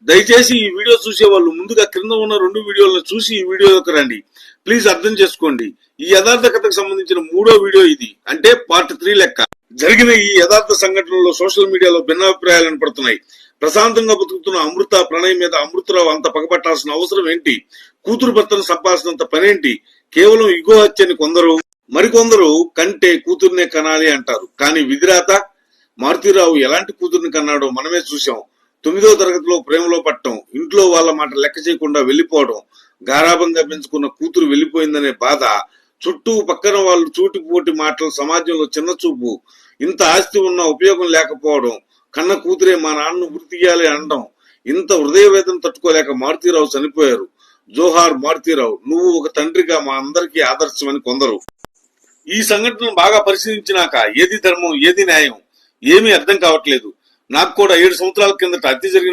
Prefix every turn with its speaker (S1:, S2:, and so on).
S1: దయచేసి ఈ వీడియో చూసే వాళ్ళు ముందుగా క్రింద ఉన్న 2 వీడియోలను చూసి ఈ వీడియోకి రండి. ప్లీజ్ అర్థం చేసుకోండి. ఈ యథార్థ కథకు సంబంధించిన 3వ వీడియో ఇది, అంటే పార్ట్ 3 లెక్క. జరిగిన ఈ యథార్థ సంఘటనలో సోషల్ మీడియాలో భిన్నాభిప్రాయాలు కనపడుతున్నాయి. ప్రశాంతంగా బతుకుతున్న అమృత ప్రణయ్ మీద అమృతరావు అంత పగబట్టాల్సిన అవసరం ఏంటి? కూతురు భర్తను సంపాల్సినంత పనేంటి? కేవలం ఇగో హత్యని కొందరు, మరికొందరు కంటే కూతుర్నే కనాలి అంటారు. కానీ విధిరాత మారుతీరావు ఎలాంటి కూతుర్ని కన్నాడో మనమే చూశాం. 9వ తరగతిలో ప్రేమలో పట్టడం, ఇంట్లో వాళ్ళ మాట లెక్క చేయకుండా వెళ్లిపోవడం, గారాబంగా పెంచుకున్న కూతురు వెళ్లిపోయిందనే బాధ, చుట్టూ పక్కన వాళ్ళు చూటిపోటి మాటలు, సమాజంలో చిన్న చూపు, ఇంత ఆస్తి ఉన్నా ఉపయోగం లేకపోవడం, కన్న కూతురే మా నాన్నను ఉరి తీయాలి అనడం, ఇంత హృదయ వేదన తట్టుకోలేక మారుతీరావు చనిపోయారు. జోహార్ మారుతీరావు, నువ్వు ఒక తండ్రిగా మా అందరికీ ఆదర్శమని కొందరు. ఈ సంఘటనను బాగా పరిశీలించినాక ఏది ధర్మం ఏది న్యాయం ఏమీ అర్థం కావట్లేదు. నాకు కూడా 7 సంవత్సరాల కిందట హత్య జరిగిన